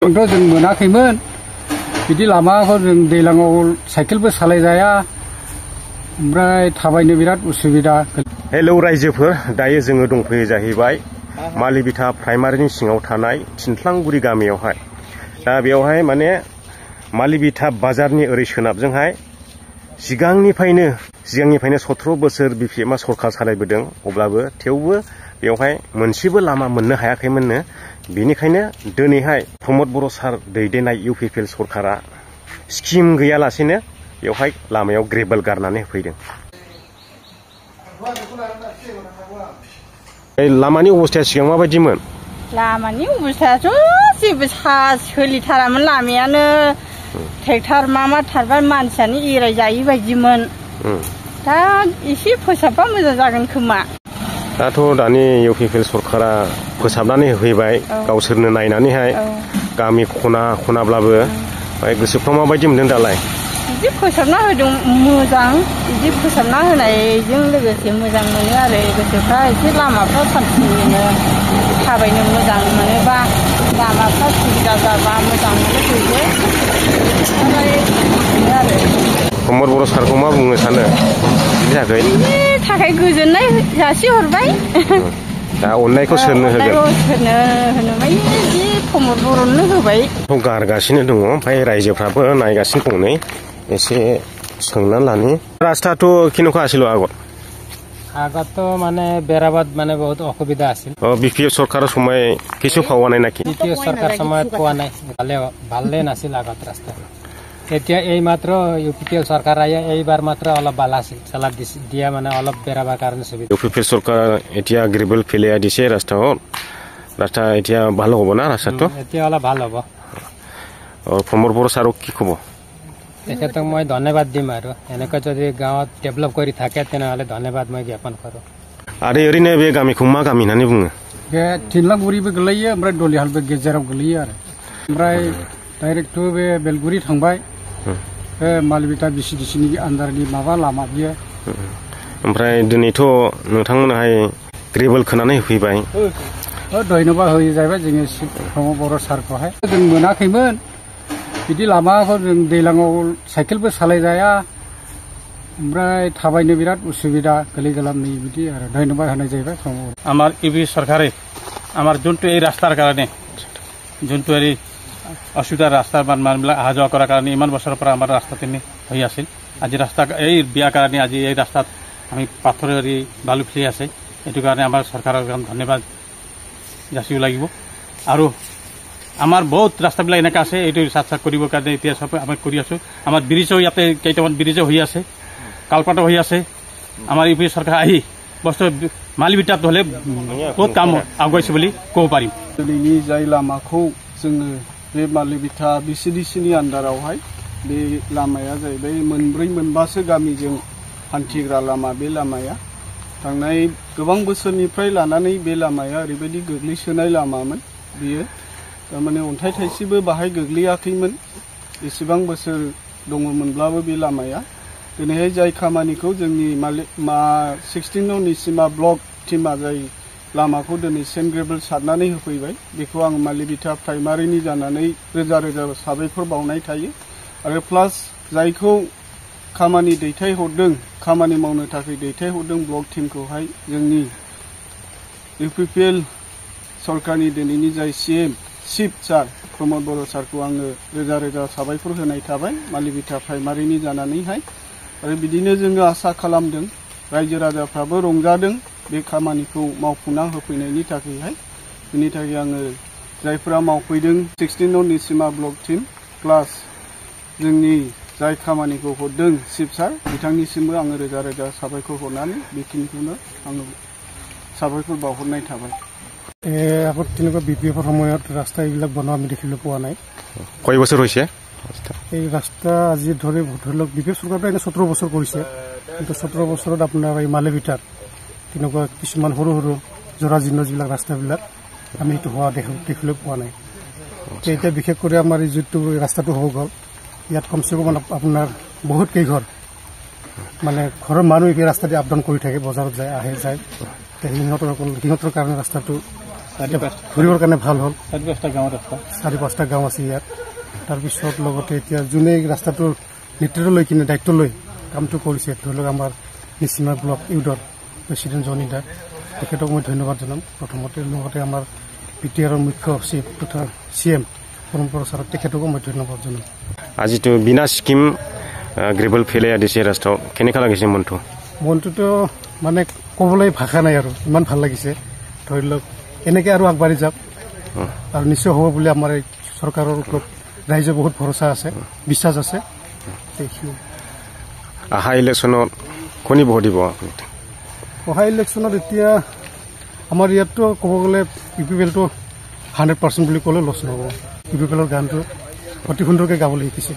जों मोनाखैमोन बिदि लामाखौ जों दैलाङाव साइकेलबो सालायजाया ओमफ्राय थाबायनो बिराद उसुबिदा। हेलौ रायजोफोर, दायो जोङो दंफैयो जाहैबाय मालिबिथा प्राइमारिनि सिङाव थानाय थिनथ्लांगुरि गामियावहाय। दा बेवहाय माने मालिबिथा बाजारनि ओरै सोनाबजोंहाय सिगांनिफ्रायनो 17 बोसोर बिपिएमआ सरकार सालायबोदों, अब्लाबो थेवबो बेवहाय मोनसेबो लामा मोननो हायाखैमोननो। बेनिखायनो दिनैहाय प्रमद बर' सार दैदेननाय इउपिपिएल सरकारा स्किम गैयालासेनो बेवहाय लामायाव ग्रेभेल गारनानै होफैदों। लामानि अबस्थाया सिगां माबायदिमोन? लामानि अबस्थायाथ' जेबो सोलिथारामोन। लामायानो ट्रेक्टर मा थारबाय मानसियानो एरायजायै बायदिमोन। दा एसे फोसाबबा मोजां जागोन खोमा। दाथ' दानि इउपिपिएल सरकारा फोसाबनानै होफैबाय गावसोरनो नायनानैहाय गामि खना खनाब्लाबो। गोसोफ्राव माबायदि मोनदों दालाय? बिदि फोसाबना होदों मोजां। बिदि फोसाबना होनायजों लोगोसे मोजां मोनो आरो गोसोफ्रा। एसे लामाफ्रा सान्थिनो थाबायनो मोजां मोनोबा, लामाफ्रा सुबिदा जाबा मोजां मोनो बयबो आरो। प्रमद बर' सारखौ मा बुंनो सानो बिनि थाखाय? बिनि थाखाय गोजोननाय जासिहरबाय। दा अननायखौ सोरनो होगोन? सोरनो होनोबाय जि प्रमद बर'नो होबाय। गारगासिनो दङ, ओमफ्राय रायजोफ्राबो नायगासिनो दङ। नै एसे सोंनानै लानि। रास्ताটো केनेকুৱা আছিল আগত মানে বেৰাবাদ মানে বহুত অসুবিধা আছিল। বিপিএফ চৰকাৰৰ সময় কিছু পোৱা নাই নাকি? বিপিএফ চৰকাৰ সময়ত পোৱা নাই, ভালে নাছিল আগত ৰাস্তা। এতিয়া এই মাত্ৰ ইউপিপিএল চৰকাৰ আহি এইবাৰ মাত্ৰ অলপ ভাল আছিল, চালাপ দিয়া মানে অলপ বেৰাবাৰ কাৰণে সুবিধা। ইউপিপিএল চৰকাৰ এতিয়া গ্ৰেভেল ফেলাই দিছে ৰাস্তাত। ৰাস্তা এতিয়া ভাল হ'ব না? ৰাস্তাটো এতিয়া অলপ ভাল হ'ব। প্ৰমদ বৰ ছাৰক কি ক'ব? তেখেতক মই ধন্যবাদ দিম আৰু এনেকৈ যদি গাঁৱত ডেভেলপ কৰি থাকে তেনেহ'লে ধন্যবাদ মই জ্ঞাপন কৰোঁ। आरो ओरैनो बे गामिखौ मा गामि होननानै बुङो? बे थिनलांगुरिबो गोलैयो, ओमफ्राय दलिहालबो गेजेराव गोलैयो आरो। ओमफ्राय डाइरेक्ट बे बेलगुरि थांबाय, बे मालिबिथा बिसिडिसिनि आन्दारनि माबा लामा बियो। ओमफ्राय दिनैथ' नोंथांमोनाहाय ग्रेभेल खोनानै होफैबाय। धन्यबाद होयो जाहैबाय जोङो प्रमद बर' सारखौहाय। जों मोनाखैमोन बिदि लामाखौ जों दैलाङाव साइकेलबो सालायजाया, ओमफ्राय थाबायनो बिराद उसुबिदा गोरलै गोलामनि बिदि आरो। धन्यबाद होनाय जाहैबाय আমাৰ ইউপি চৰকাৰে আমাৰ যোনটো এই ৰাস্তাৰ কাৰণে, যোনটো এই অসুবিধাৰ ৰাস্তা মানুহবিলাক অহা যোৱা কৰাৰ কাৰণে ইমান বছৰৰ পৰা আমাৰ ৰাস্তাখিনি হৈ আছিল। আজি ৰাস্তা এই বিয়াৰ কাৰণে আজি এই ৰাস্তাত আমি পাথৰেৰি বালু ফেলি আছে। এইটো কাৰণে আমাৰ চৰকাৰৰ ধন্যবাদ যাচিব লাগিব। আৰু আমাৰ বহুত ৰাস্তাবিলাক এনেকৈ আছে, এইটো চাফ কৰিবৰ কাৰণে এতিয়া চব আমি কৰি আছোঁ। আমাৰ ব্ৰিজো ইয়াতে কেইটামান ব্ৰিজো হৈ আছে, কালপাতো হৈ আছে। আমাৰ ইউপি চৰকাৰ আহি বস্তু মালিবিটাত হ'লে বহুত কাম আগুৱাইছে বুলি ক'ব পাৰিম। दिनैनि जाय लामाखौ जोङो बे मालिबिथा बिसिडिसिनि आन्दारावहाय, बे लामाया जाहैबाय मोनब्रै मोनबासो गामिजों हान्थिग्रा लामा। बे लामाया थांनाय गोबां बोसोरनिफ्राय लानानै बे लामाया ओरैबायदि गोग्लैसोनाय लामामोन। बियो थारमाने अन्थाइ थाइसेबो बाहाय गोग्लैयाखैमोन। एसेबां बोसोर दङमोनब्लाबो बे लामाया दिनैहाय जाय खामानिखौ जोंनि 16 नं निसिमा ब्लक टीमा जाय लामाखौ दिनै सेन्ट ग्रेभेल सारनानै होफैबाय, बेखौ आं मालिबिथा प्राइमारिनि जानानै रोजा रोजा साबायखर बावनाय थायो। आरो प्लास जायखौ खामानि दैथायहरदों, खामानि मावनो थाखाय दैथायहरदों ब्लक टीमखौहाय जोंनि इउपिपिएल सरकारनि दिनैनि जाय सीएम चिफ सार प्रमद बर' सारखौ आङो रोजा रोजा साबायखर होनाय थाबाय मालिबिथा प्राइमारिनि जानानैहाय। आरो बिदिनो जोङो आसा खालामदों, रायजो राजाफ्राबो रंजादों बे खामानिखौ मावफुंना होफैनायनि थाखायहाय। बिनि थाखाय आङो जायफोरा मावफैदों 16 नं निसिमा ब्लक टीम प्लास जोंनि जाय खामानिखौ हरदों चिफ सार, बिथांनिसिमबो आङो रोजा रोजा साबायखर हरनानै बेखिनिखौनो आङो साबायखर बावहरनाय थाबाय। আগত তেনেকুৱা বিপিএফৰ সময়ত ৰাস্তা এইবিলাক বনোৱা আমি দেখিবলৈ পোৱা নাই। কয় বছৰ হৈছে এই ৰাস্তা? আজি ধৰি লওক বিপিএফ চৰকাৰটো এনে 17 বছৰ কৰিছে, কিন্তু 17 বছৰত আপোনাৰ এই মালিবিটাৰ তেনেকুৱা কিছুমান সৰু সৰু জৰাজীৰ্ণ যিবিলাক ৰাস্তাবিলাক আমি এইটো হোৱা দেখিবলৈ পোৱা নাই। এতিয়া বিশেষ কৰি আমাৰ এই যিটো ৰাস্তাটো হৈ গ'ল, ইয়াত কমচে কম আপোনাৰ বহুত কেইঘৰ মানে ঘৰৰ মানুহ এই ৰাস্তাতে আপ ডাউন কৰি থাকে, বজাৰত যায় আহে যায়। সিহঁতৰ কাৰণে ৰাস্তাটো ঘূৰিবৰ কাৰণে ভাল হ'ল। 4-5টা গাঁৱৰ ৰাস্তা 4-5টা গাঁও আছে ইয়াত। তাৰপিছত লগতে এতিয়া যোনে ৰাস্তাটোৰ নেতৃত্ব লৈ কিনে দায়িত্ব লৈ কামটো কৰিছে, ধৰি লওক আমাৰ নিচিমা ব্লক ইউডৰ প্ৰেচিডেণ্ট জনি দা, তেখেতক মই ধন্যবাদ জনাম প্ৰথমতে। লগতে আমাৰ PTRৰ মুখ্য সচিব তথা CM পৰম্পৰা ছাৰক তেখেতকো মই ধন্যবাদ জনাম। আজিতো বিনা স্কিম গ্ৰেভেল ফেলাই দিছে ৰাস্তাত, কেনেকুৱা লাগিছে মনটোতো মানে ক'বলৈ ভাষা নাই আৰু, ইমান ভাল লাগিছে। ধৰি লওক এনেকৈ আৰু আগবাঢ়ি যাওক আৰু নিশ্চয় হ'ব বুলি আমাৰ এই চৰকাৰৰ ওপৰত ৰাইজৰ বহুত ভৰসা আছে, বিশ্বাস আছে। অহা ইলেকশ্যনত কোনে ভোট দিব? অহা ইলেকশ্যনত এতিয়া আমাৰ ইয়াততো ক'ব গ'লে UPPLটো 100% বুলি ক'লেও লছ নহ'ব। UPPLৰ গানটো অতি সুন্দৰকৈ গাবলৈ শিকিছে।